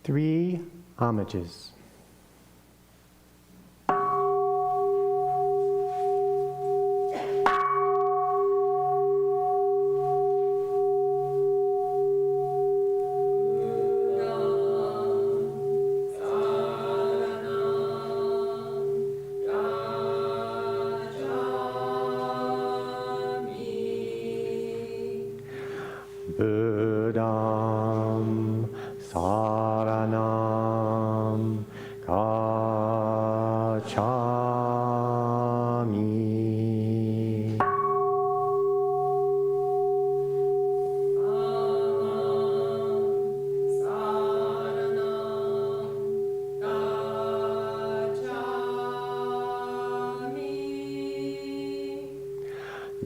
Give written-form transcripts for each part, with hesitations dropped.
Three homages. Buddham saranam gacchami.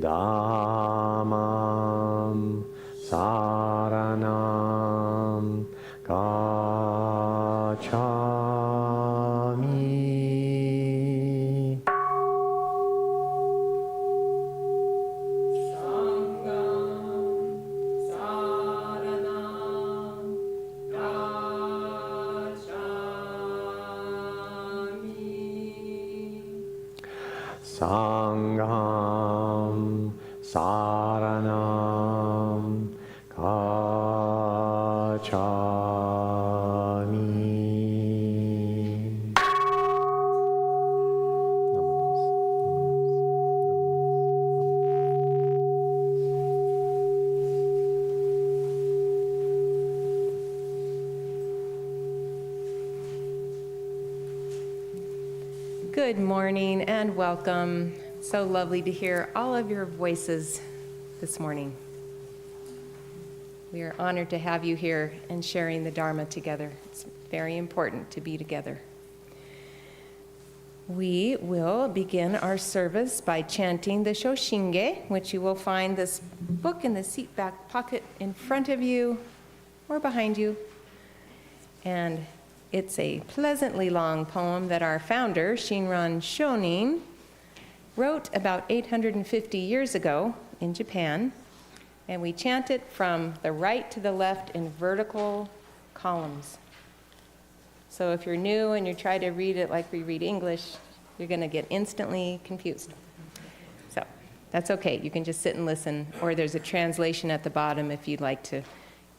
Dhammam saranam gacchami. Sangham saranam gacchami. Good morning and welcome. So lovely to hear all of your voices this morning. We are honored to have you here and sharing the Dharma together. It's very important to be together. We will begin our service by chanting the Shoshinge, which you will find this book in the seat back pocket in front of you or behind you. And it's a pleasantly long poem that our founder, Shinran Shonin, wrote about 850 years ago in Japan, and we chant it from the right to the left in vertical columns. So if you're new and you try to read it like we read English, you're going to get instantly confused. So that's okay. You can just sit and listen, or there's a translation at the bottom if you'd like to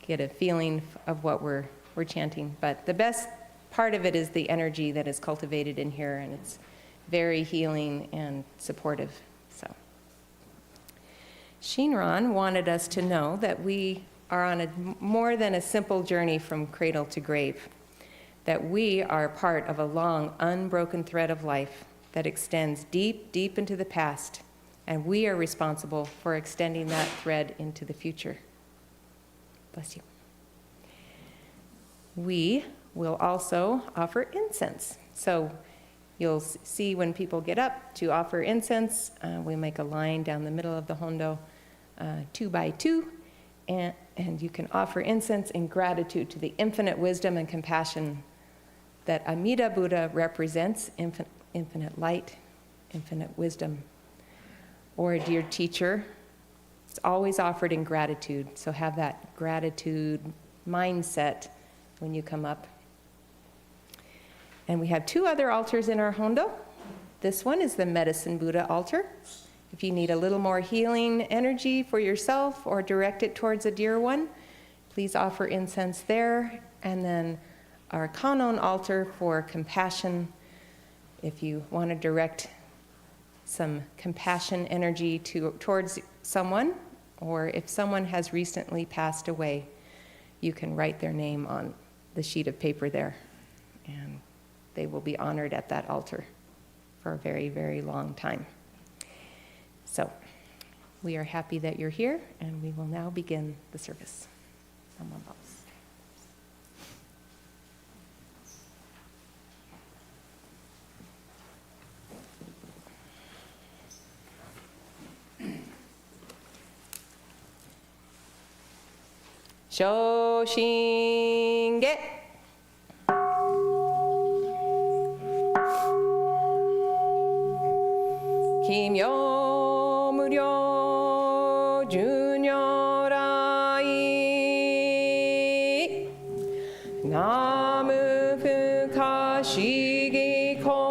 get a feeling of what we're chanting. But the best part of it is the energy that is cultivated in here, and it's very healing and supportive. So Shinran wanted us to know that we are on a more than a simple journey from cradle to grave, that we are part of a long, unbroken thread of life that extends deep, deep into the past, and we are responsible for extending that thread into the future. Bless you. We will also offer incense. So you'll see when people get up to offer incense, we make a line down the middle of the hondo, 2 by 2, and you can offer incense in gratitude to the infinite wisdom and compassion that Amida Buddha represents, infinite light, infinite wisdom. Or a dear teacher. It's always offered in gratitude, so have that gratitude mindset when you come up. And we have 2 other altars in our hondo. This one is the Medicine Buddha altar. If you need a little more healing energy for yourself or direct it towards a dear one, please offer incense there. And then our Kanon altar for compassion. If you want to direct some compassion energy towards someone, or if someone has recently passed away, you can write their name on the sheet of paper there, and they will be honored at that altar for a very, very long time. So, we are happy that you're here, and we will now begin the service. Someone else. Shoshinge. Kimyo muryo junyorai. Namu fukashigi ko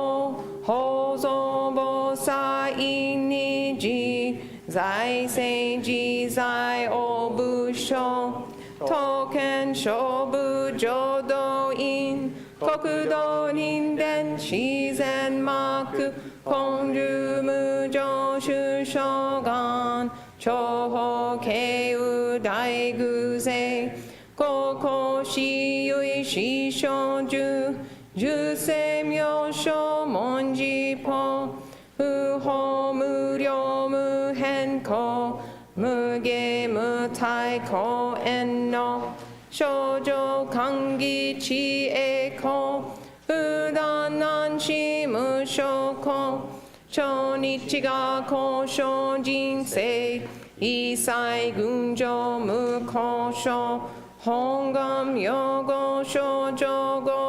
hozo bosai niji. Zai seiji zai obusho. Token shobu jodo in kokudo ninden shizen maku konju mujo shushogan choho keu daiguze koko shiyui shishonju juse myosho monji po uho muryo muhenko muge mutai ko enno shoujo kangi chi e ko udan nanshi mushoko chonichi ga ko shojin sei isai gunjo mukosho hongam yogo shoujo go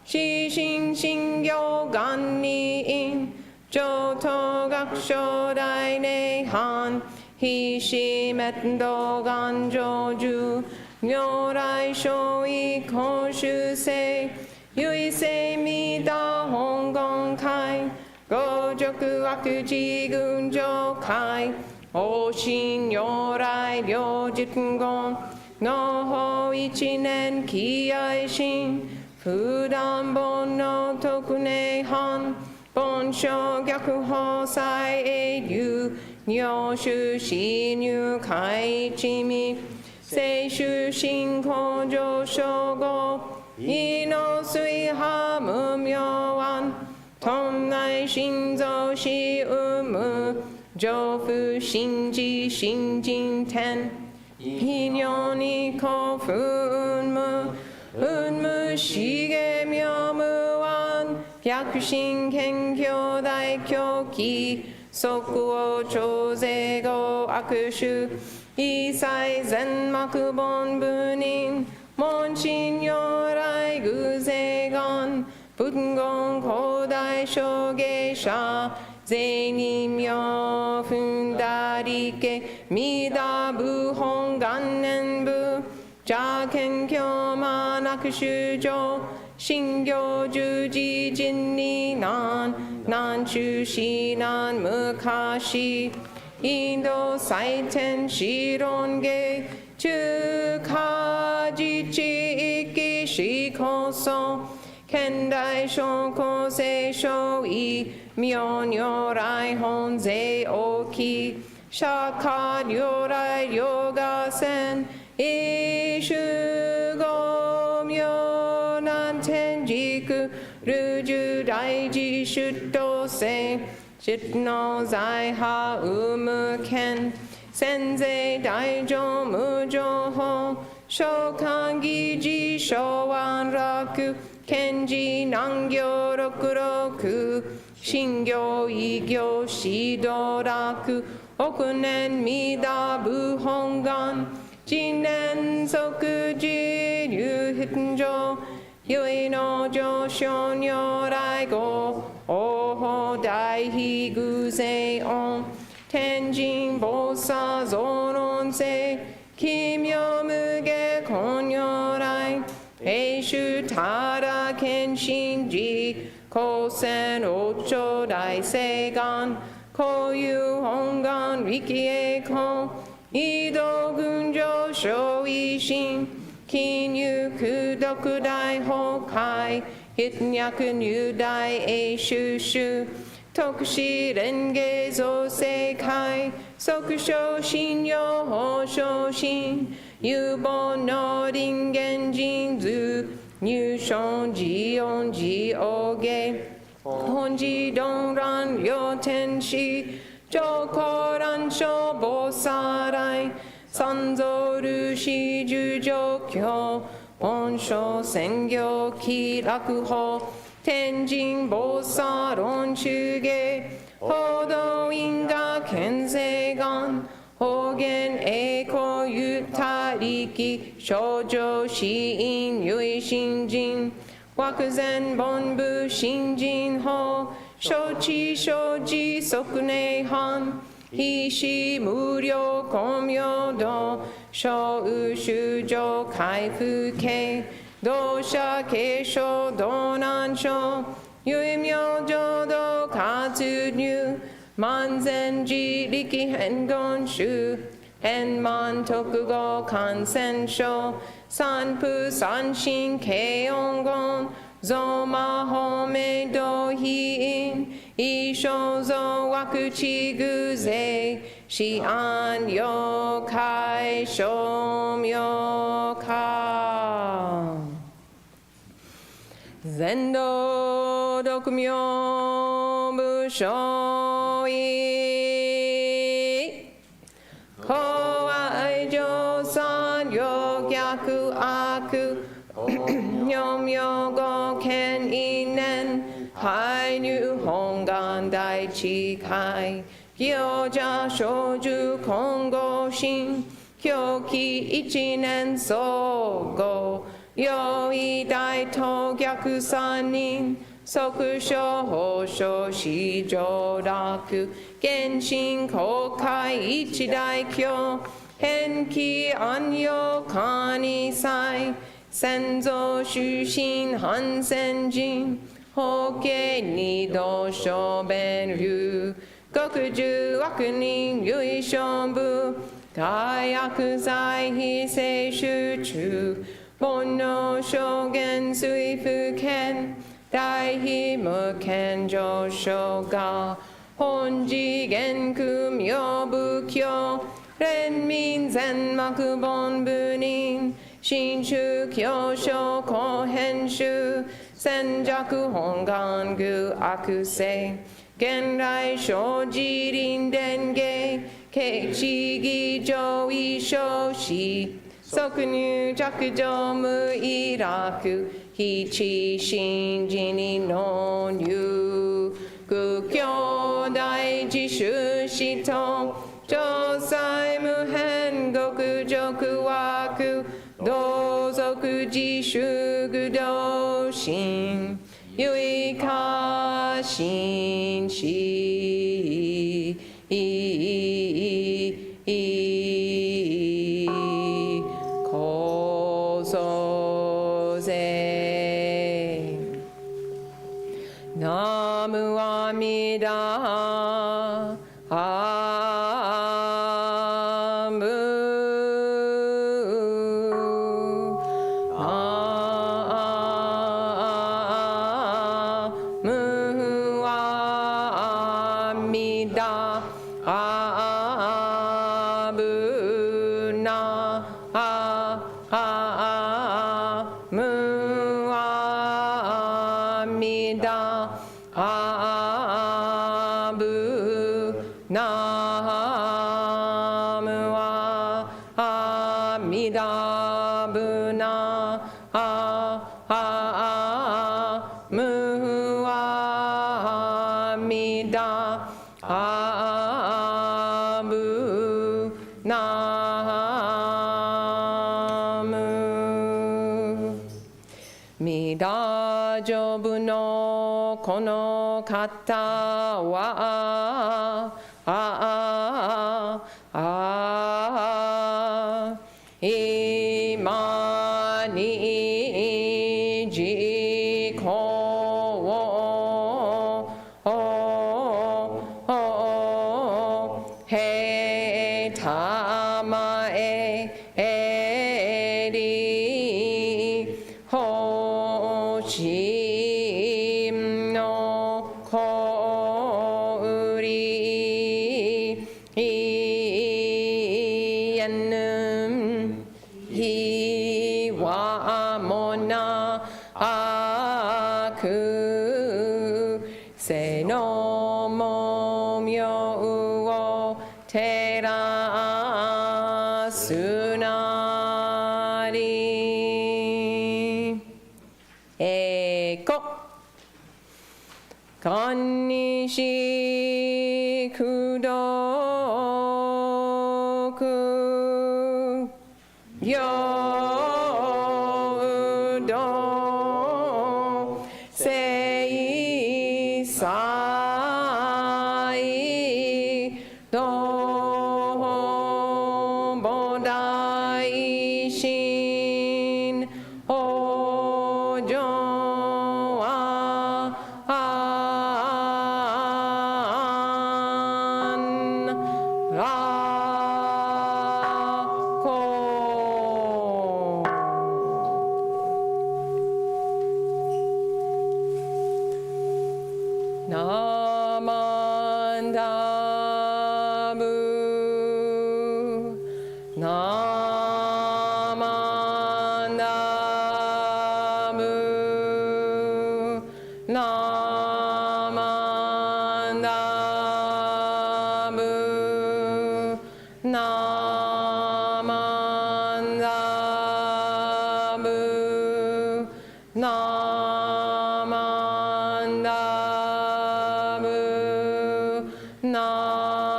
shishin shingyo ganni in joto gakusho dai ne han Hishimetendo ganjoju, nyorai shoi koshusei, yuisei mida hongon kai, gojoku akuji gunjo kai, oshin nyorai ryojitgon, noho ichinen kiai shin, fudan bon no tokune han, bonsho gyaku hosai e yu, Nyoshu shinyu kai chimi seishu shinko joshogo ino sui ha mumyoan tonnai shinzo shi umu jofu shinji shinjin ten hinyoni kofu unmu shige myomuan pyakushin kenkyo dai kyoki Sokuo chosego akushu isai zen makubon bunin monshin yorai guzegon bungon kodai shogesha zenim yo fundarike midabu hongannen bu jaken kyoman akushujo shingyo juji jinni nan Nanchu shinan mukashi Indo saiten shironge Chukajichi iki shikoso Kendai shoko se shoi Myon yorai honze oki Shakad yorai yoga sen Ishugo myonan tenjiku Ruju daiji shutto se Shitno zai ha umuken Senze daijo mujo ho Shokangi ji showan raku Kenji nangyo rokuroku Shingyo igyo shidoraku Okunen midabu hongan Jinen sokuji ryu hitenjo Yui no joshon yorai go Oho dai hi guze on Tenjin bosa zonon se Kimyo muge kon yorai Eishu tara kenshin ji Kosen ocho dai segan こういう本願力へこ移動群上昇維新金融空読大崩壊筆脈入大英収集特殊連芸造成会即昇信用法昇進有望の人間人図入賞自音自王芸本自動乱両天使上皇乱書菩薩来三蔵ルシ十条教本書専業気楽法天神菩薩論中芸報道因果見世願方言栄光ゆたりき少女死因唯心人惑前本部新人法承知承知即内藩必死無料公明道小雨修正開復系同社継承道南省唯名浄土活入万全自力変言集変満特語感染症三不三心軽音言増魔法明道非因一生増惑地偶税死安妖怪称名化全道独名無償意公愛上三両逆悪妙妙語見因縁排入本願大智慧行者小樹今後心狂気一年総合用意大東逆三人即所法所市上楽原神公開一大教変気安養管理祭先祖出身反戦人法家二道小弁流極重悪人唯勝部大悪罪非正集中煩悩証言水不見大非無見上昇が本次元空妙仏教連民全幕本部人新宗教書後編集戦弱本願具悪性現来生じ臨伝芸慶地義上位昇死即入着上無意楽非知心事にの入苦境大自主死と上妻無変極辱悪同族自主具道心唯過心しこそぜナムアミダアムアムアミダアブナアムアミダアブナムアミダブナアムアミダアブナムミダジョブのこの方は今に実行 amae eri hoshim no kouri iyanum hiwa mona aku se no momyo uo tera sunari eko kannishi kudoku yodo sei sai do bodai shin ojo an ra ko namandabu namandabu namandabu namandabu namandabu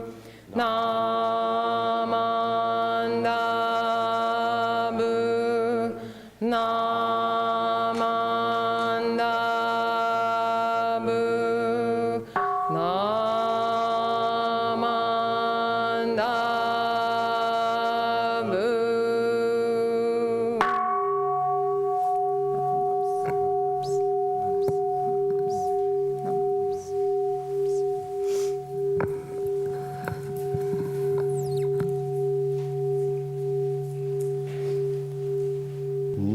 namandabu namandabu namandabu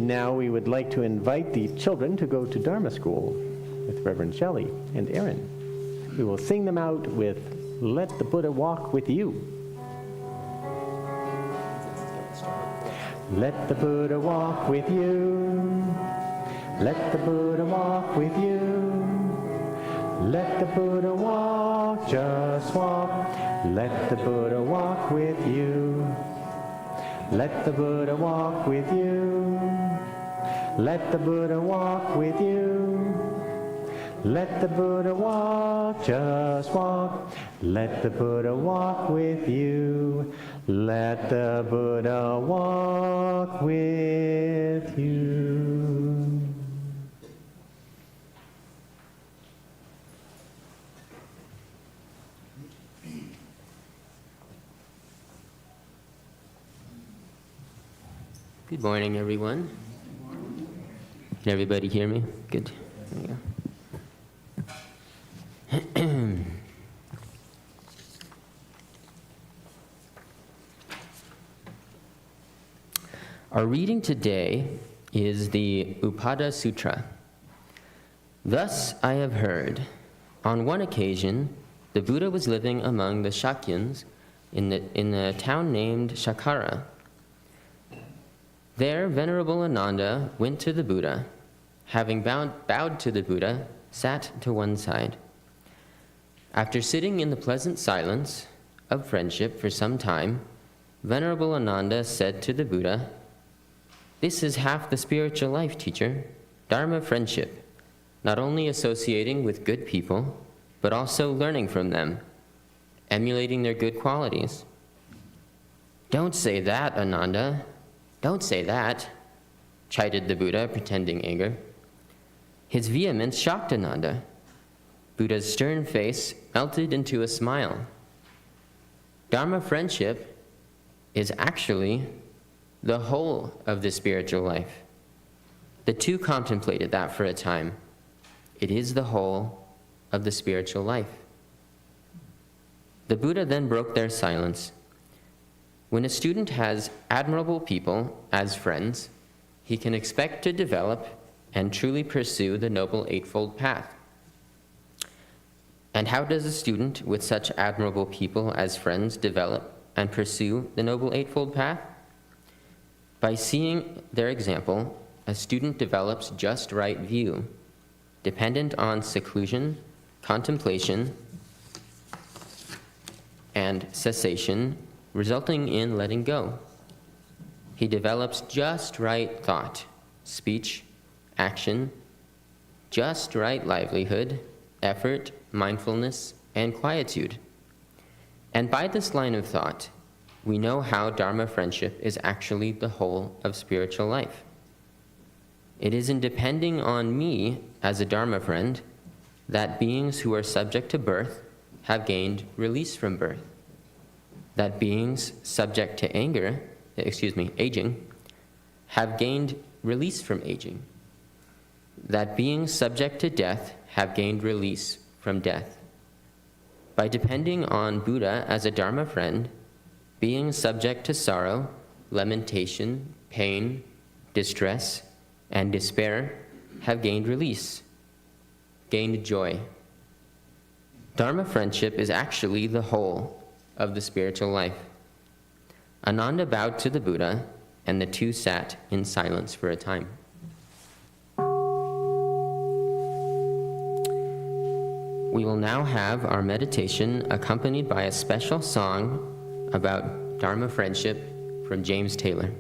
Now we would like to invite the children to go to Dharma school with Reverend Shelley and Aaron. We will sing them out with Let the Buddha Walk With You. Let the Buddha walk with you. Let the Buddha walk with you. Let the Buddha walk, just walk. Let the Buddha walk with you. Let the Buddha walk with you. Let the Buddha walk with you. Let the Buddha walk, just walk. Let the Buddha walk with you. Let the Buddha walk with you. Good morning, everyone. Can everybody hear me? Good. There we go. Our reading today is the Upada Sutra. Thus I have heard, on one occasion, the Buddha was living among the Shakyans in the town named Shakara. There, Venerable Ananda went to the Buddha. Having bowed to the Buddha, sat to one side. After sitting in the pleasant silence of friendship for some time, Venerable Ananda said to the Buddha, "This is half the spiritual life, teacher. Dharma friendship, not only associating with good people, but also learning from them, emulating their good qualities." "Don't say that, Ananda. Don't say that," chided the Buddha, pretending anger. His vehemence shocked Ananda. Buddha's stern face melted into a smile. Dharma friendship is actually the whole of the spiritual life. The two contemplated that for a time. It is the whole of the spiritual life. The Buddha then broke their silence. When a student has admirable people as friends, he can expect to develop and truly pursue the Noble Eightfold Path. And how does a student with such admirable people as friends develop and pursue the Noble Eightfold Path? By seeing their example, a student develops just right view, dependent on seclusion, contemplation, and cessation, resulting in letting go. He develops just right thought, speech, action, just right livelihood, effort, mindfulness, and quietude. And by this line of thought, we know how Dharma friendship is actually the whole of spiritual life. It is in depending on me as a Dharma friend that beings who are subject to birth have gained release from birth, that beings subject to aging, have gained release from aging, that beings subject to death have gained release from death. By depending on Buddha as a Dharma friend, beings subject to sorrow, lamentation, pain, distress, and despair have gained release, gained joy. Dharma friendship is actually the whole of the spiritual life. Ananda bowed to the Buddha, and the two sat in silence for a time. We will now have our meditation accompanied by a special song about Dharma friendship from James Taylor.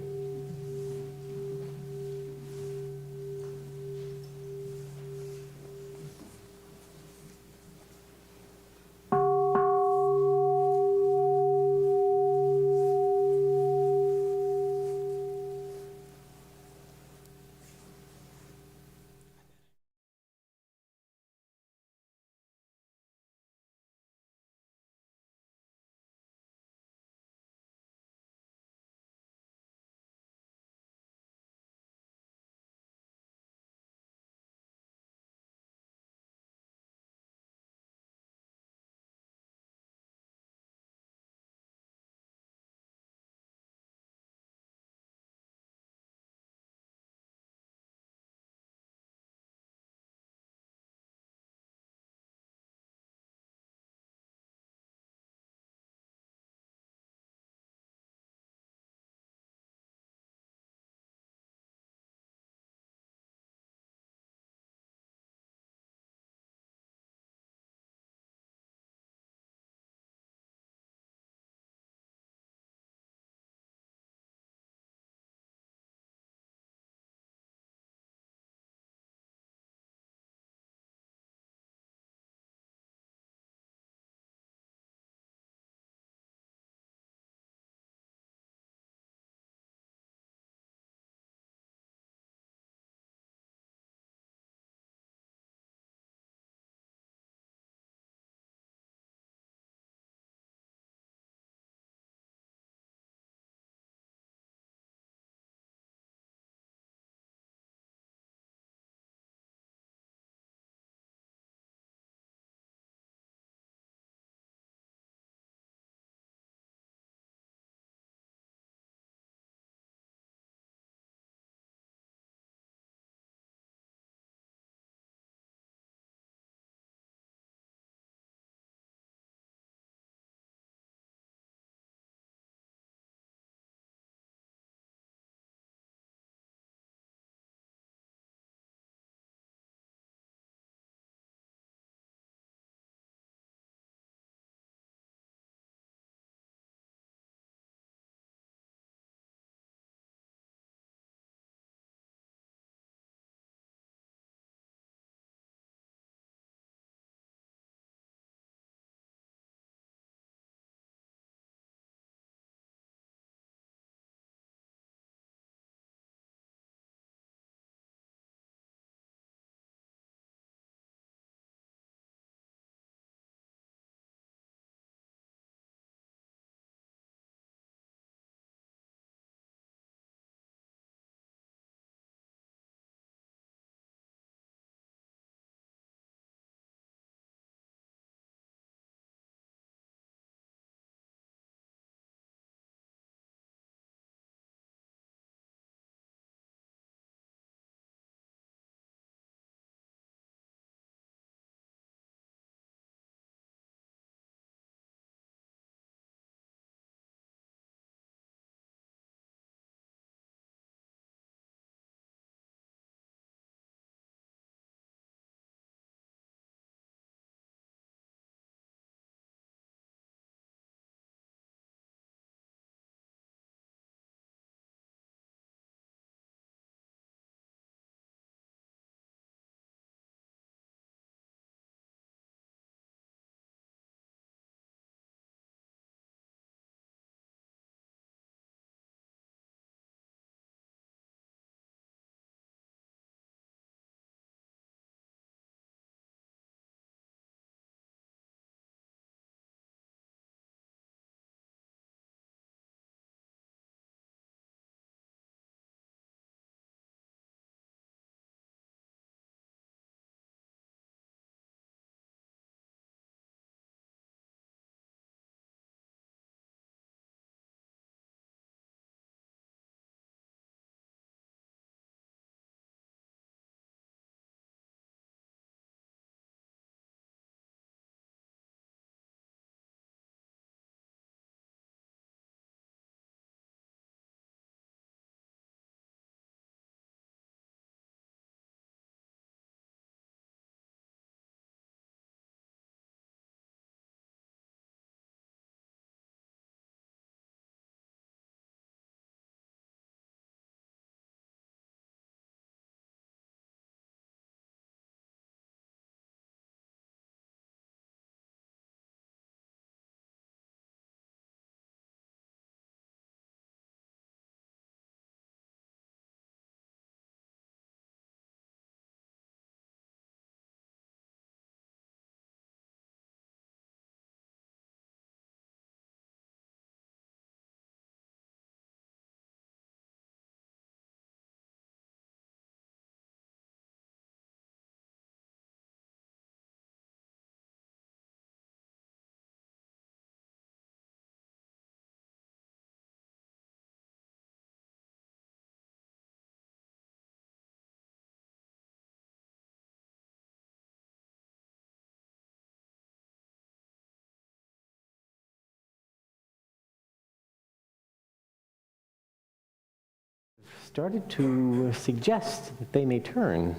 started to suggest that they may turn.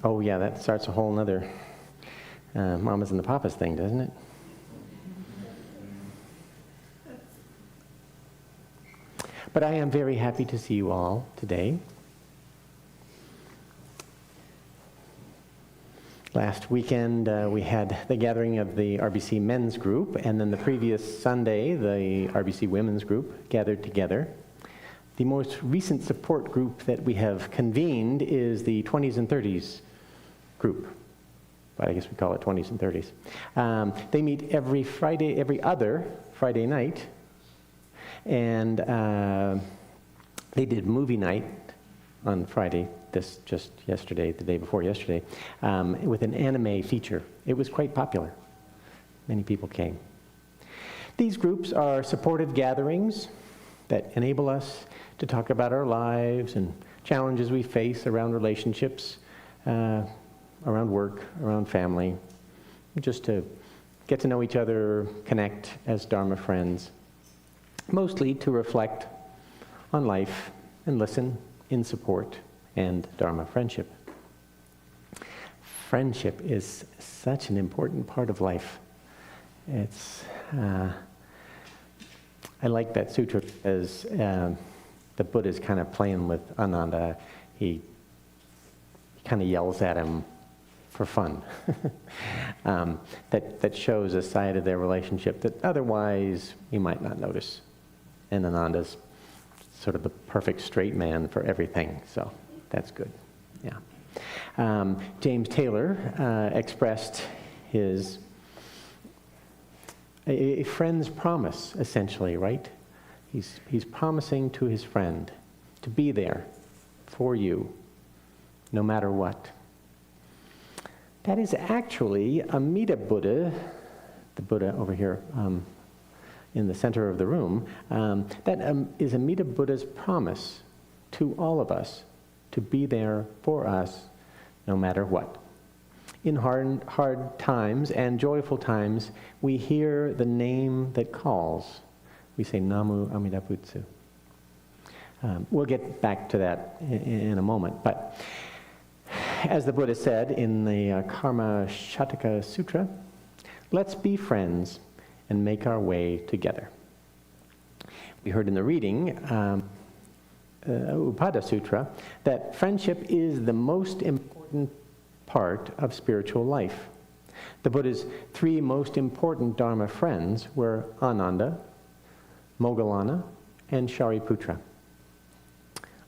Oh yeah, that starts a whole nother mamas and the papas thing, doesn't it? But I am very happy to see you all today. Last weekend we had the gathering of the RBC men's group, and then the previous Sunday the RBC women's group gathered together. The most recent support group that we have convened is the 20s and 30s group, but I guess we call it 20s and 30s. They meet every other Friday night, and they did movie night on Friday, just yesterday, the day before yesterday, with an anime feature. It was quite popular. Many people came. These groups are supportive gatherings that enable us to talk about our lives and challenges we face around relationships, around work, around family, just to get to know each other, connect as Dharma friends, mostly to reflect on life and listen in support and Dharma friendship. Friendship is such an important part of life. It's, I like that sutra as the Buddha's kind of playing with Ananda. He kind of yells at him for fun. That shows a side of their relationship that otherwise you might not notice. And Ananda's sort of the perfect straight man for everything, so that's good. Yeah. James Taylor expressed his a friend's promise, essentially, right? He's promising to his friend to be there for you, no matter what. That is actually Amida Buddha, the Buddha over here in the center of the room. That is Amida Buddha's promise to all of us to be there for us no matter what. In hard times and joyful times, we hear the name that calls. We say, Namu Amida Butsu. We'll get back to that in a moment. But as the Buddha said in the Karma Shataka Sutra, let's be friends and make our way together. We heard in the reading, Upada Sutra, that friendship is the most important part of spiritual life. The Buddha's three most important Dharma friends were Ananda, Moggallana, and Shariputra.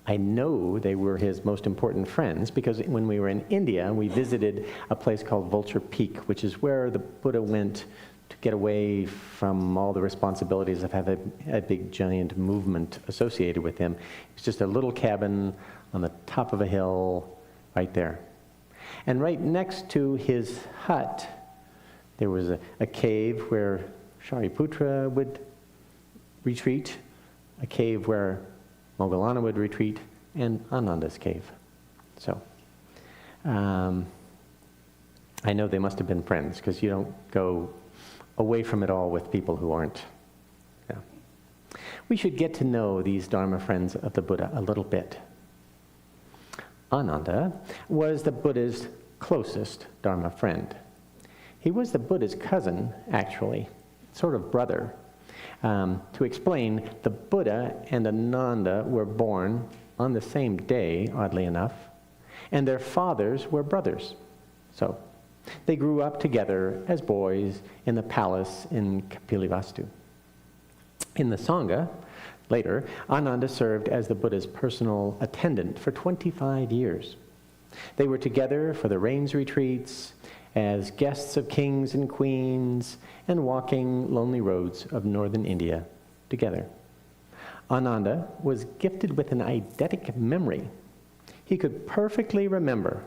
I know they were his most important friends because when we were in India, we visited a place called Vulture Peak, which is where the Buddha went to get away from all the responsibilities of having a big giant movement associated with him. It was just a little cabin on the top of a hill right there. And right next to his hut, there was a cave where Shariputra would retreat, a cave where Moggallana would retreat, and Ananda's cave. So, I know they must have been friends, because you don't go away from it all with people who aren't. Yeah. We should get to know these Dharma friends of the Buddha a little bit. Ananda was the Buddha's closest Dharma friend. He was the Buddha's cousin, actually, sort of brother. To explain, the Buddha and Ananda were born on the same day, oddly enough, and their fathers were brothers. So they grew up together as boys in the palace in Kapilavastu. In the Sangha, later, Ananda served as the Buddha's personal attendant for 25 years. They were together for the rains retreats, as guests of kings and queens, and walking lonely roads of northern India together. Ananda was gifted with an eidetic memory. He could perfectly remember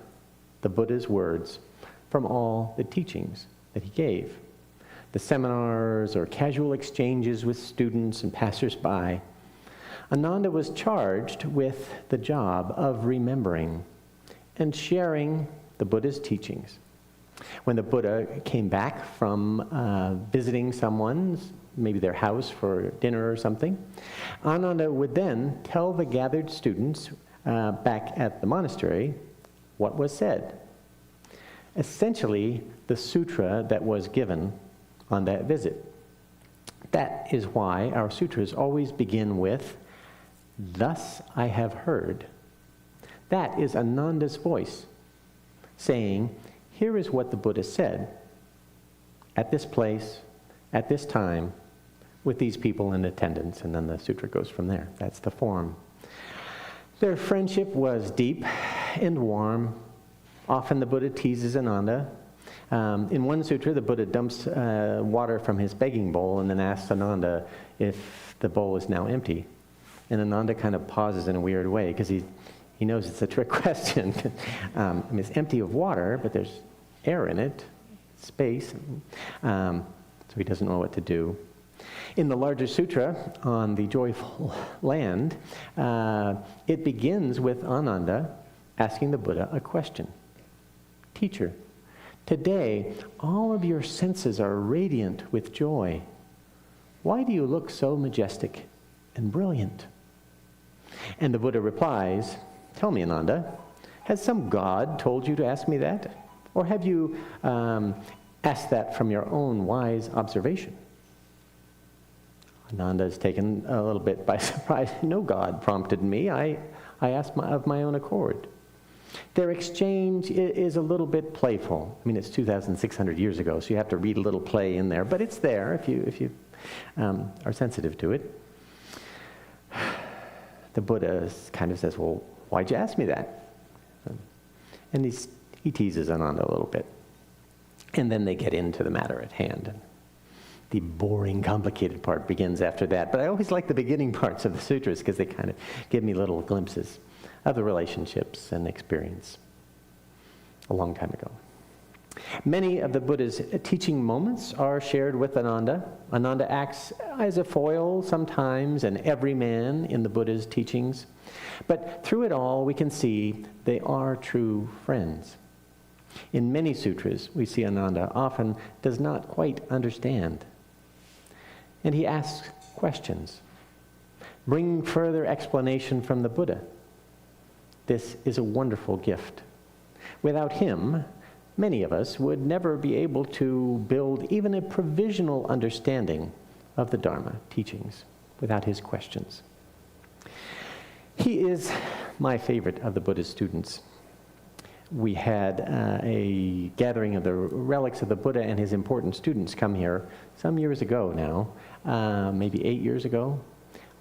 the Buddha's words from all the teachings that he gave. The seminars or casual exchanges with students and passers-by. Ananda was charged with the job of remembering and sharing the Buddha's teachings. When the Buddha came back from visiting someone's, maybe their house for dinner or something, Ananda would then tell the gathered students back at the monastery what was said. Essentially, the sutra that was given on that visit. That is why our sutras always begin with, "Thus I have heard." That is Ananda's voice, saying, here is what the Buddha said, at this place, at this time, with these people in attendance, and then the sutra goes from there. That's the form. Their friendship was deep and warm. Often the Buddha teases Ananda. In one sutra, the Buddha dumps water from his begging bowl and then asks Ananda if the bowl is now empty. And Ananda kind of pauses in a weird way because he knows it's a trick question. It's empty of water, but there's air in it, space. So he doesn't know what to do. In the larger sutra on the joyful land, it begins with Ananda asking the Buddha a question. Teacher, today all of your senses are radiant with joy. Why do you look so majestic and brilliant? And the Buddha replies, tell me, Ananda, has some god told you to ask me that? Or have you asked that from your own wise observation? Ananda is taken a little bit by surprise. No god prompted me. I asked of my own accord. Their exchange is a little bit playful. I mean, it's 2,600 years ago, so you have to read a little play in there, but it's there if you are sensitive to it. The Buddha kind of says, well, why'd you ask me that? And he teases Ananda a little bit. And then they get into the matter at hand. The boring, complicated part begins after that. But I always like the beginning parts of the sutras because they kind of give me little glimpses of the relationships and experience a long time ago. Many of the Buddha's teaching moments are shared with Ananda. Ananda acts as a foil sometimes, an everyman in the Buddha's teachings. But through it all, we can see they are true friends. In many sutras, we see Ananda often does not quite understand. And he asks questions, bringing further explanation from the Buddha. This is a wonderful gift. Without him, many of us would never be able to build even a provisional understanding of the Dharma teachings without his questions. He is my favorite of the Buddha's students. We had a gathering of the relics of the Buddha and his important students come here some years ago now, maybe 8 years ago,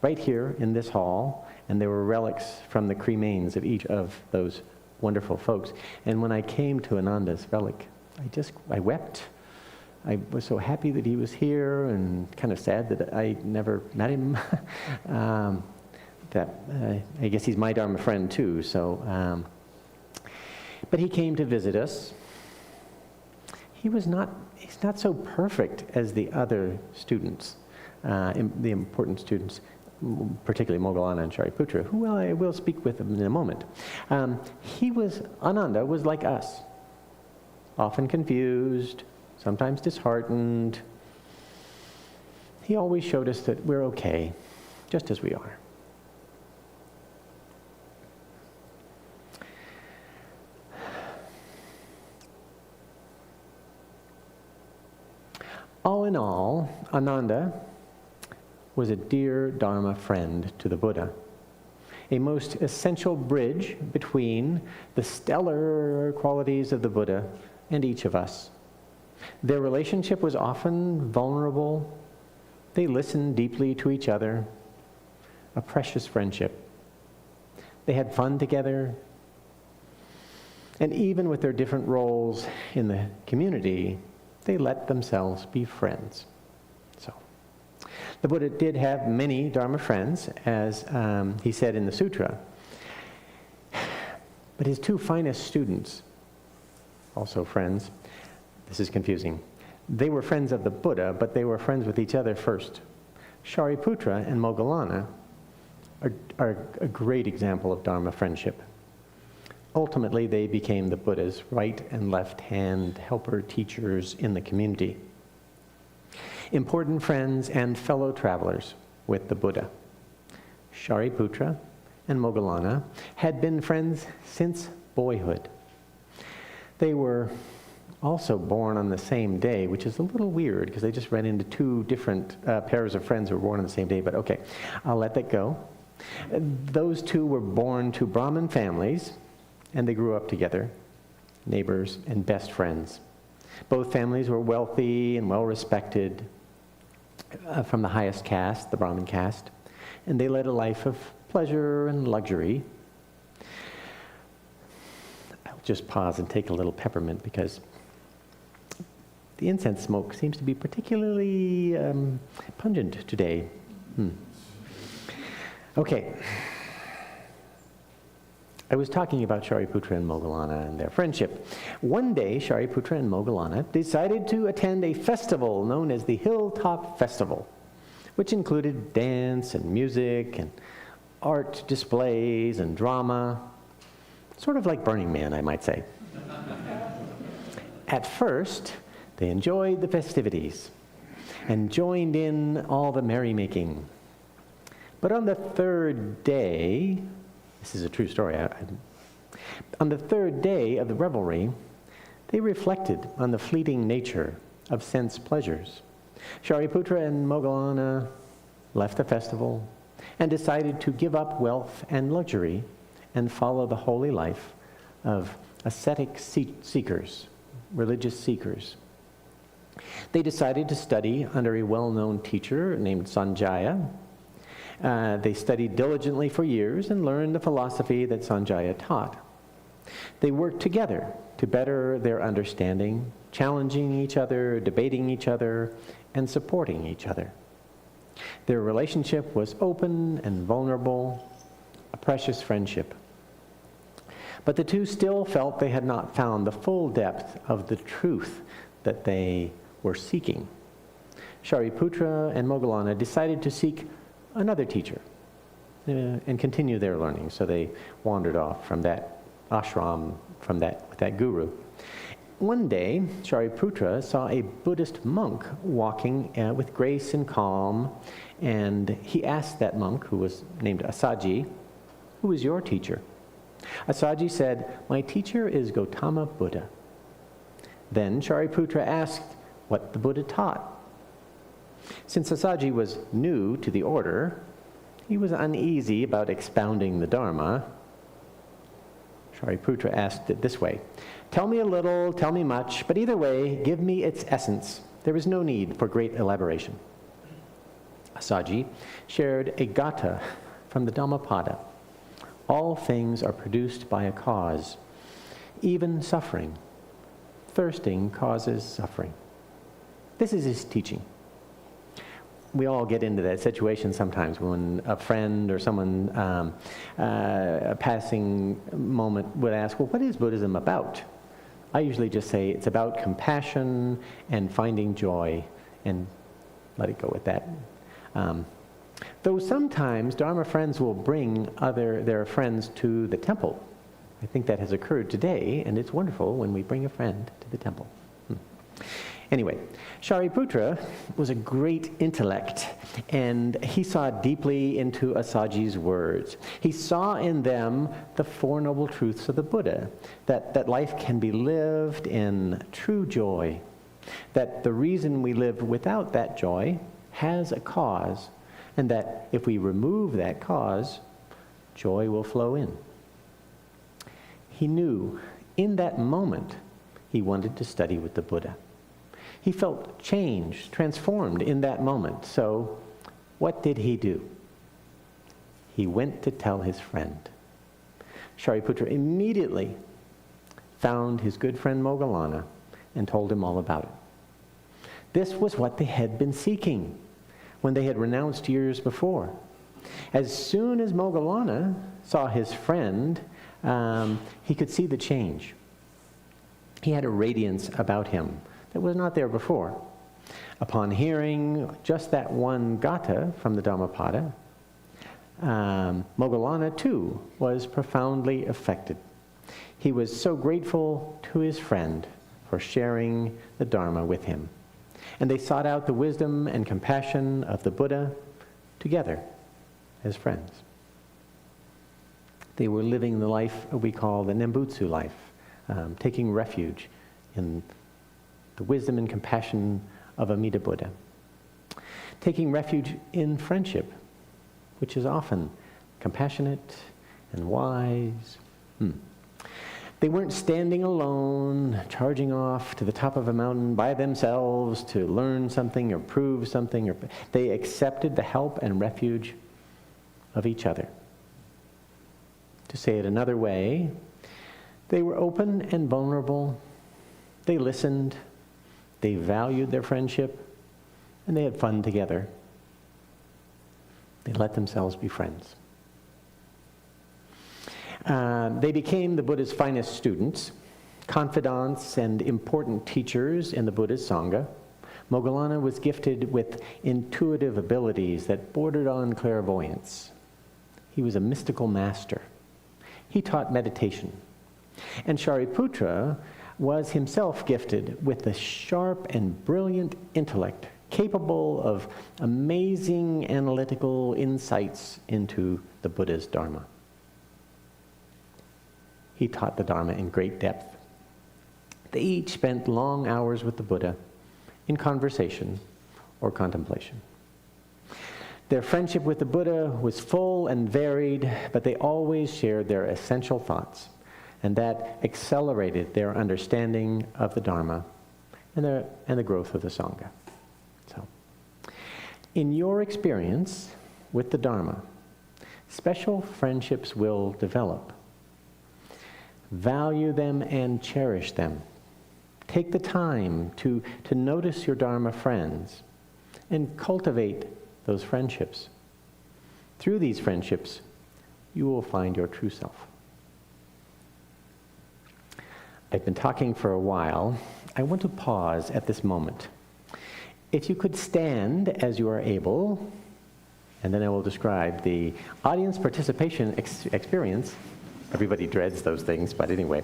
right here in this hall. And there were relics from the cremains of each of those wonderful folks. And when I came to Ananda's relic, I wept. I was so happy that he was here and kind of sad that I never met him. I guess he's my Dharma friend too, so. But he came to visit us. He's not so perfect as the other students, the important students, particularly Moggallana and Shariputra, who I will speak with in a moment. Ananda was like us, often confused, sometimes disheartened. He always showed us that we're okay, just as we are. All in all, Ananda was a dear Dharma friend to the Buddha, a most essential bridge between the stellar qualities of the Buddha and each of us. Their relationship was often vulnerable. They listened deeply to each other, a precious friendship. They had fun together, and even with their different roles in the community, they let themselves be friends. The Buddha did have many Dharma friends, as he said in the sutra. But his two finest students, also friends, this is confusing. They were friends of the Buddha, but they were friends with each other first. Shariputra and Moggallana are a great example of Dharma friendship. Ultimately, they became the Buddha's right and left-hand helper teachers in the community. Important friends and fellow travelers with the Buddha. Shariputra and Moggallana had been friends since boyhood. They were also born on the same day, which is a little weird because they just ran into two different pairs of friends who were born on the same day, but okay, I'll let that go. Those two were born to Brahmin families, and they grew up together, neighbors and best friends. Both families were wealthy and well-respected from the highest caste, the Brahmin caste, and they led a life of pleasure and luxury. I'll just pause and take a little peppermint because the incense smoke seems to be particularly pungent today. Okay. I was talking about Shariputra and Moggallana and their friendship. One day, Shariputra and Moggallana decided to attend a festival known as the Hilltop Festival, which included dance and music and art displays and drama, sort of like Burning Man, I might say. At first, they enjoyed the festivities and joined in all the merrymaking. But on the third day, this is a true story, on the third day of the revelry, they reflected on the fleeting nature of sense pleasures. Shariputra and Moggallana left the festival and decided to give up wealth and luxury and follow the holy life of ascetic seekers, religious seekers. They decided to study under a well-known teacher named Sanjaya. They studied diligently for years and learned the philosophy that Sanjaya taught. They worked together to better their understanding, challenging each other, debating each other, and supporting each other. Their relationship was open and vulnerable, a precious friendship. But the two still felt they had not found the full depth of the truth that they were seeking. Shariputra and Moggallana decided to seek another teacher and continue their learning. So they wandered off from that ashram, with that guru. One day, Shariputra saw a Buddhist monk walking with grace and calm, and he asked that monk, who was named Asaji, "Who is your teacher?" Asaji said, "My teacher is Gautama Buddha." Then Shariputra asked what the Buddha taught. Since Asaji was new to the order, he was uneasy about expounding the Dharma. Shariputra asked it this way, "Tell me a little, tell me much, but either way, give me its essence. There is no need for great elaboration." Asaji shared a gatha from the Dhammapada. All things are produced by a cause, even suffering. Thirsting causes suffering. This is his teaching. We all get into that situation sometimes when a friend or someone, a passing moment would ask, well, what is Buddhism about? I usually just say it's about compassion and finding joy, and let it go with that. Though sometimes Dharma friends will bring their friends to the temple. I think that has occurred today, and it's wonderful when we bring a friend to the temple. Anyway, Shariputra was a great intellect, and he saw deeply into Asaji's words. He saw in them the Four Noble Truths of the Buddha, that life can be lived in true joy, that the reason we live without that joy has a cause, and that if we remove that cause, joy will flow in. He knew in that moment he wanted to study with the Buddha. He felt changed, transformed in that moment. So what did he do? He went to tell his friend. Shariputra immediately found his good friend Moggallana and told him all about it. This was what they had been seeking when they had renounced years before. As soon as Moggallana saw his friend, he could see the change. He had a radiance about him that was not there before. Upon hearing just that one gatha from the Dhammapada, Moggallana too was profoundly affected. He was so grateful to his friend for sharing the Dharma with him. And they sought out the wisdom and compassion of the Buddha together as friends. They were living the life we call the Nembutsu life, taking refuge in the wisdom and compassion of Amida Buddha. Taking refuge in friendship, which is often compassionate and wise. They weren't standing alone, charging off to the top of a mountain by themselves to learn something or prove something. They accepted the help and refuge of each other. To say it another way, they were open and vulnerable. They listened. They valued their friendship. And they had fun together. They let themselves be friends. They became the Buddha's finest students, confidants and important teachers in the Buddha's Sangha. Moggallana was gifted with intuitive abilities that bordered on clairvoyance. He was a mystical master. He taught meditation. And Shariputra was himself gifted with a sharp and brilliant intellect, capable of amazing analytical insights into the Buddha's Dharma. He taught the Dharma in great depth. They each spent long hours with the Buddha in conversation or contemplation. Their friendship with the Buddha was full and varied, but they always shared their essential thoughts, and that accelerated their understanding of the Dharma and the growth of the Sangha. So, in your experience with the Dharma, special friendships will develop. Value them and cherish them. Take the time to notice your Dharma friends and cultivate those friendships. Through these friendships, you will find your true self. I've been talking for a while. I want to pause at this moment. If you could stand as you are able, and then I will describe the audience participation experience. Everybody dreads those things, but anyway.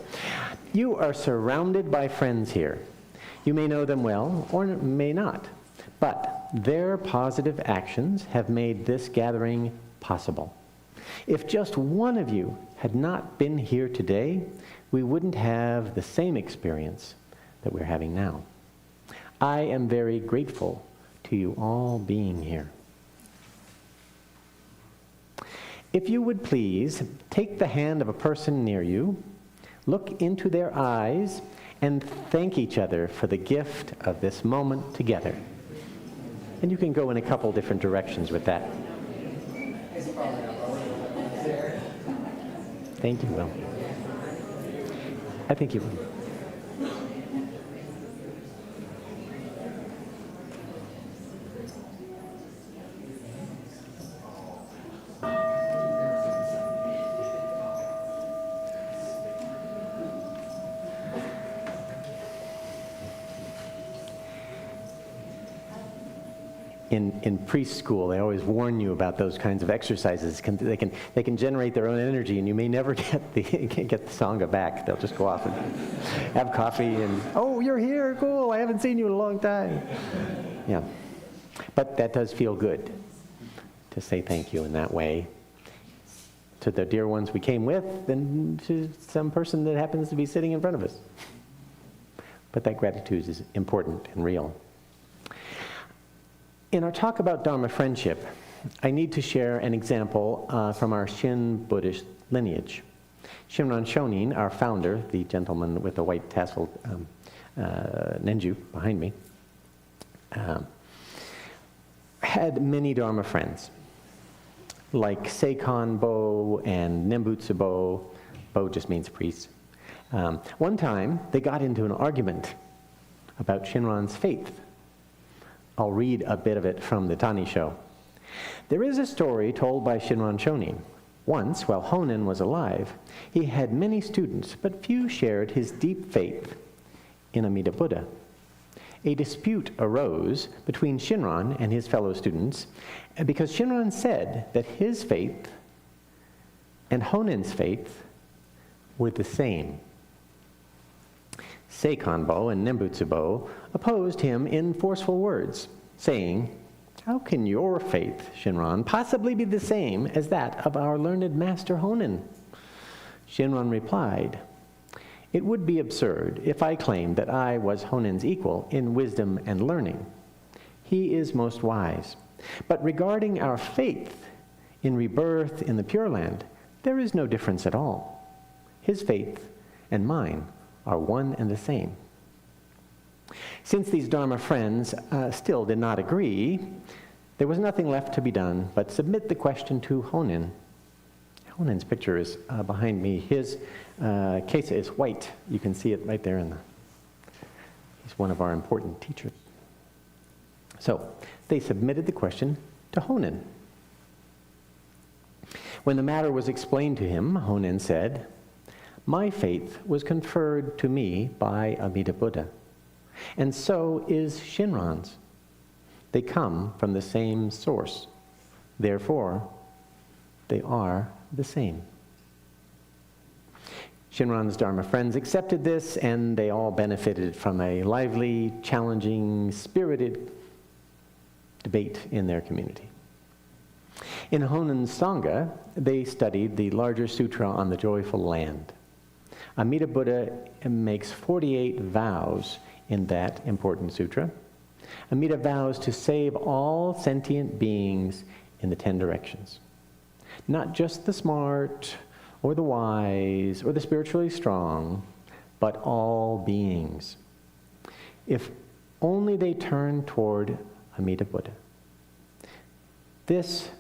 You are surrounded by friends here. You may know them well or may not, but their positive actions have made this gathering possible. If just one of you had not been here today, we wouldn't have the same experience that we're having now. I am very grateful to you all being here. If you would please, take the hand of a person near you, look into their eyes, and thank each other for the gift of this moment together. And you can go in a couple different directions with that. Thank you, Will. I think you will. In preschool, they always warn you about those kinds of exercises. They can generate their own energy, and you may never get the Sangha back. They'll just go off and have coffee, and, oh, you're here, cool, I haven't seen you in a long time. Yeah. But that does feel good to say thank you in that way to the dear ones we came with and to some person that happens to be sitting in front of us. But that gratitude is important and real. In our talk about Dharma friendship, I need to share an example from our Shin Buddhist lineage. Shinran Shonin, our founder, the gentleman with the white tasseled Nenju behind me, had many Dharma friends, like Seikon Bo and Nembutsu Bo. Bo just means priest. One time, they got into an argument about Shinran's faith. I'll read a bit of it from the Tani show. There is a story told by Shinran Shonin. Once, while Honen was alive, he had many students, but few shared his deep faith in Amida Buddha. A dispute arose between Shinran and his fellow students because Shinran said that his faith and Honen's faith were the same. Seikanbo and Nembutsubo opposed him in forceful words, saying, "How can your faith, Shinran, possibly be the same as that of our learned master Honen?" Shinran replied, "It would be absurd if I claimed that I was Honen's equal in wisdom and learning. He is most wise. But regarding our faith in rebirth in the Pure Land, there is no difference at all. His faith and mine are one and the same." Since these Dharma friends still did not agree, there was nothing left to be done but submit the question to Honen. Honen's picture is behind me. His kesa is white. You can see it right there he's one of our important teachers. So they submitted the question to Honen. When the matter was explained to him, Honen said, "My faith was conferred to me by Amida Buddha, and so is Shinran's. They come from the same source. Therefore, they are the same." Shinran's Dharma friends accepted this, and they all benefited from a lively, challenging, spirited debate in their community. In Honen's Sangha, they studied the larger sutra on the joyful land. Amida Buddha makes 48 vows in that important sutra. Amida vows to save all sentient beings in the 10 directions. Not just the smart, or the wise, or the spiritually strong, but all beings, if only they turn toward Amida Buddha. This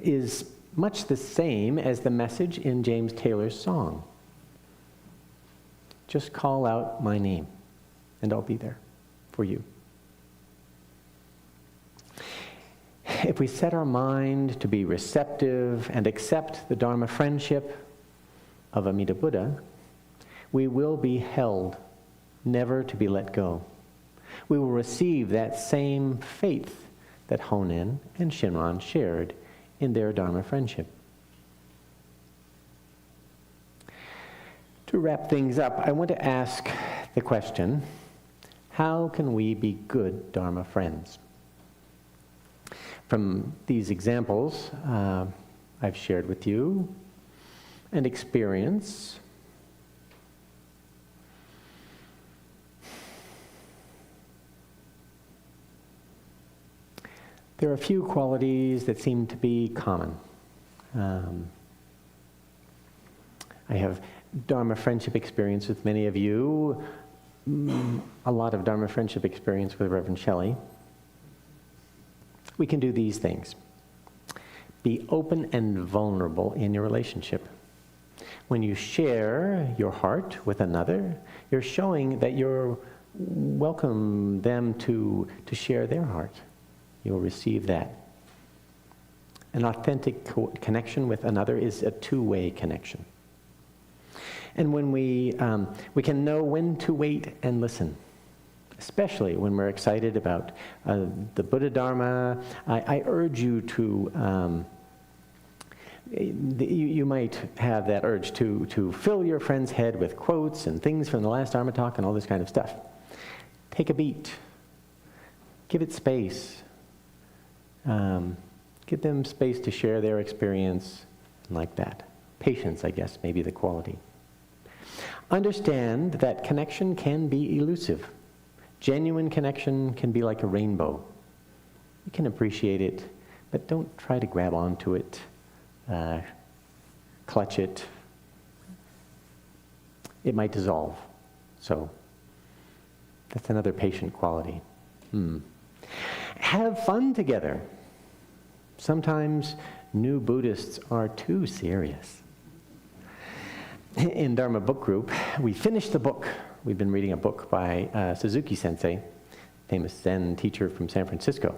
is much the same as the message in James Taylor's song. Just call out my name, and I'll be there for you. If we set our mind to be receptive and accept the Dharma friendship of Amida Buddha, we will be held, never to be let go. We will receive that same faith that Honen and Shinran shared in their Dharma friendship. To wrap things up, I want to ask the question, how can we be good Dharma friends? From these examples I've shared with you, and experience, there are a few qualities that seem to be common. I have Dharma friendship experience with many of you, a lot of Dharma friendship experience with Reverend Shelley. We can do these things. Be open and vulnerable in your relationship. When you share your heart with another, you're showing that you're welcome them to share their heart. You'll receive that. An authentic connection with another is a two-way connection. And when we can know when to wait and listen, especially when we're excited about the Buddha Dharma. I urge you to, you might have that urge to fill your friend's head with quotes and things from the last Dharma talk and all this kind of stuff. Take a beat. Give it space. Give them space to share their experience like that. Patience, I guess, may be the quality. Understand that connection can be elusive. Genuine connection can be like a rainbow. You can appreciate it, but don't try to grab onto it, clutch it. It might dissolve. So that's another patient quality. Have fun together. Sometimes new Buddhists are too serious. In Dharma Book Group, we finished the book. We've been reading a book by Suzuki Sensei, famous Zen teacher from San Francisco.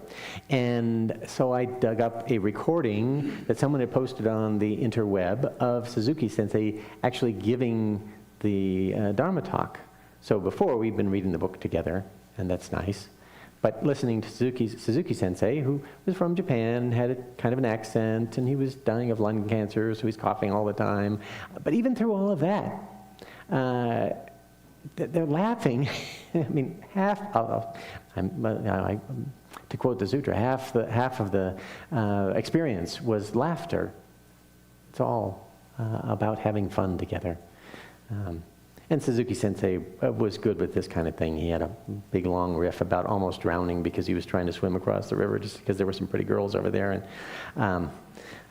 And so I dug up a recording that someone had posted on the interweb of Suzuki Sensei actually giving the Dharma talk. So before, we've been reading the book together, and that's nice. But listening to Suzuki Sensei, who was from Japan, had a kind of an accent, and he was dying of lung cancer, so he's coughing all the time. But even through all of that, they're laughing. I mean, to quote the sutra, half of the experience was laughter. It's all about having fun together. And Suzuki Sensei was good with this kind of thing. He had a big long riff about almost drowning because he was trying to swim across the river just because there were some pretty girls over there. And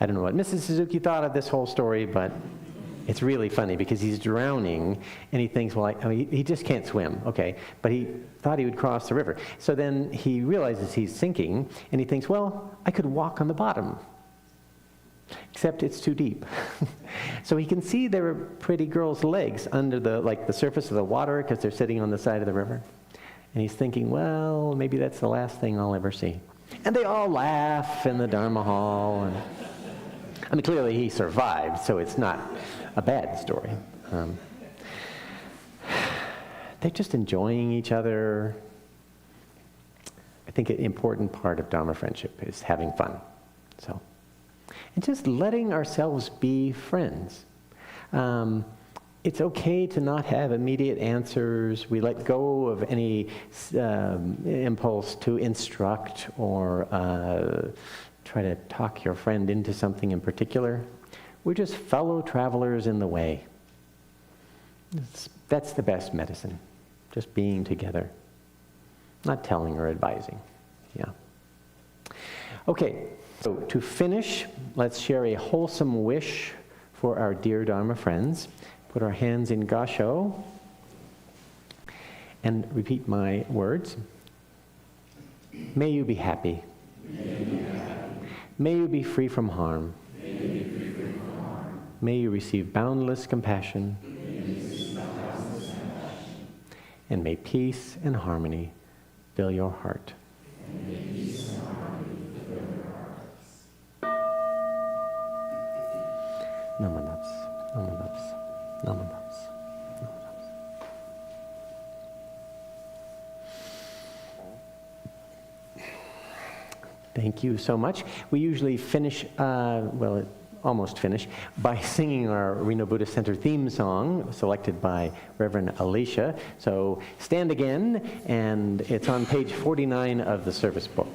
I don't know what Mrs. Suzuki thought of this whole story, but it's really funny because he's drowning and he thinks, well, he just can't swim, okay, but he thought he would cross the river. So then he realizes he's sinking and he thinks, well, I could walk on the bottom, except it's too deep. So he can see there are pretty girls' legs under the surface of the water because they're sitting on the side of the river. And he's thinking, well, maybe that's the last thing I'll ever see. And they all laugh in the Dharma hall. And, I mean, clearly he survived, so it's not a bad story. They're just enjoying each other. I think an important part of Dharma friendship is having fun. So, and just letting ourselves be friends. It's okay to not have immediate answers. We let go of any impulse to instruct or try to talk your friend into something in particular. We're just fellow travelers in the way. That's the best medicine, just being together, not telling or advising. Yeah. Okay, so to finish, let's share a wholesome wish for our dear Dharma friends. Put our hands in Gasho and repeat my words. May you be happy. May you be free from harm. May you receive boundless compassion. And may peace and harmony fill your heart. Namaste. Namaste. Namaste. Thank you so much. We usually finish, almost finish, by singing our Reno Buddhist Center theme song, selected by Reverend Alicia. So stand again, and it's on page 49 of the service book.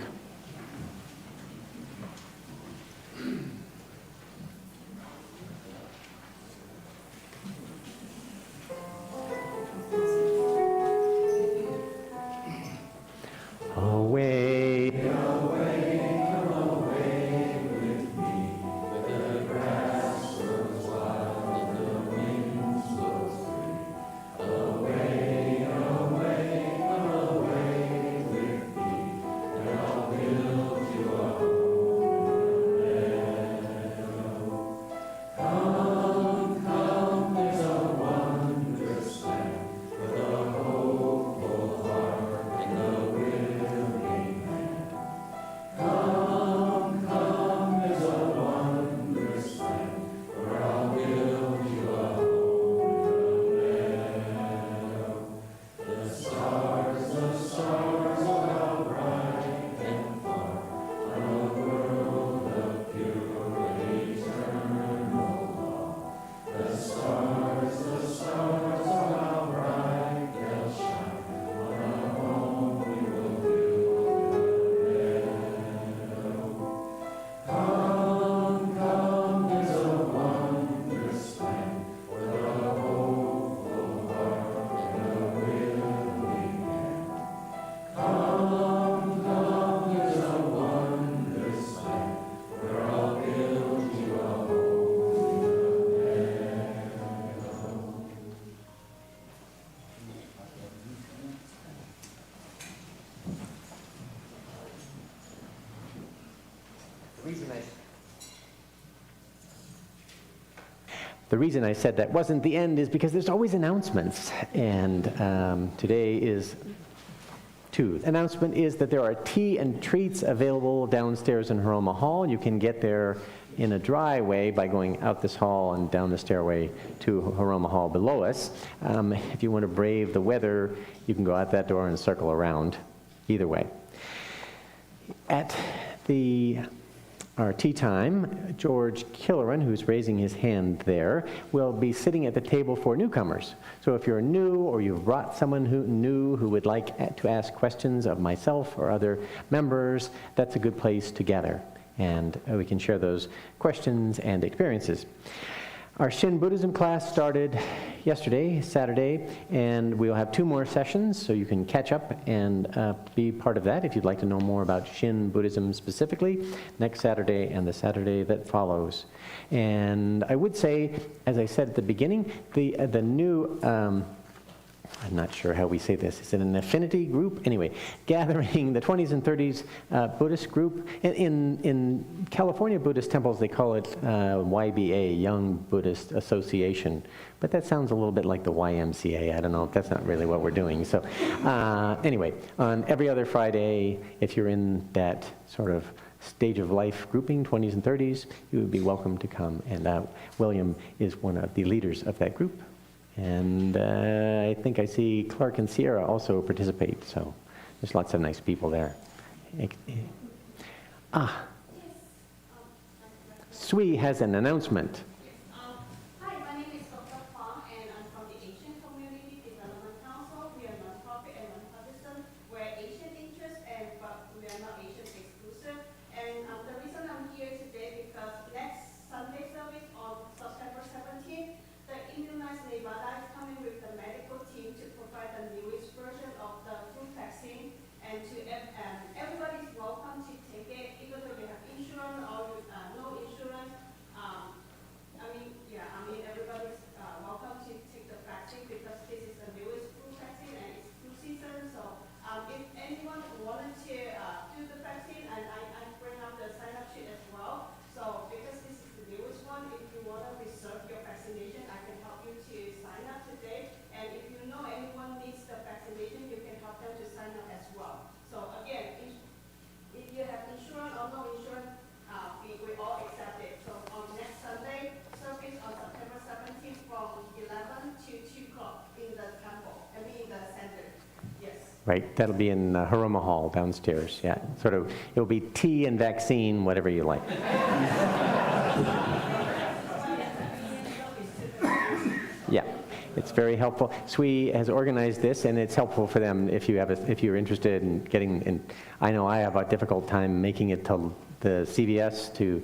The reason I said that wasn't the end is because there's always announcements, and today is two. Announcement is that there are tea and treats available downstairs in Haroma Hall. You can get there in a dry way by going out this hall and down the stairway to Haroma Hall below us. If you want to brave the weather, you can go out that door and circle around. Either way. At our tea time, George Killeran, who's raising his hand there, will be sitting at the table for newcomers. So if you're new or you've brought someone new who would like to ask questions of myself or other members, that's a good place to gather. And we can share those questions and experiences. Our Shin Buddhism class started yesterday, Saturday, and we'll have 2 more sessions, so you can catch up and be part of that if you'd like to know more about Shin Buddhism specifically, next Saturday and the Saturday that follows. And I would say, as I said at the beginning, the new, I'm not sure how we say this. Is it an affinity group? Anyway, gathering the 20s and 30s Buddhist group. In California Buddhist temples, they call it YBA, Young Buddhist Association. But that sounds a little bit like the YMCA. I don't know if that's not really what we're doing. So anyway, on every other Friday, if you're in that sort of stage of life grouping, 20s and 30s, you would be welcome to come. And William is one of the leaders of that group. And I think I see Clark and Sierra also participate, so there's lots of nice people there. Sui has an announcement. Hi, my name is Dr. Fang, and I'm from the Asian Community Development Council. We are nonprofit and nonpartisan. We're Asian interest, but we are not Asian exclusive. And the reason I'm here today because next Sunday service on September 17th, the Immunized Nevada is coming with the medical team to provide the newest version of the flu vaccine, and everybody's welcome to take it, even though you have insurance or no insurance. Everybody's welcome to take the vaccine because this is the newest flu vaccine and it's flu season. So if anyone wanted to do the vaccine, and I bring up the sign-up sheet as well. So because this is the newest one, if you want to reserve your vaccination, I can help you to sign up today. And if you know anyone needs the vaccination, you can help them to sign up as well. So again, if you have insurance or no insurance, we all accept it. So on next Sunday, service on September 17th from 11 to 2 o'clock in the temple, in the center. Yes. Right, that'll be in Haruma Hall downstairs. Yeah, sort of, it'll be tea and vaccine, whatever you like. Yeah, it's very helpful. Sui has organized this, and it's helpful for them if you're interested in getting in. I know I have a difficult time making it to the CVS to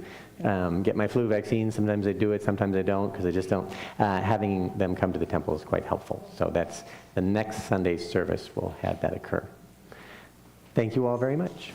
get my flu vaccine. Sometimes I do it, sometimes I don't, because I just don't. Having them come to the temple is quite helpful. So that's the next Sunday's service will have that occur. Thank you all very much.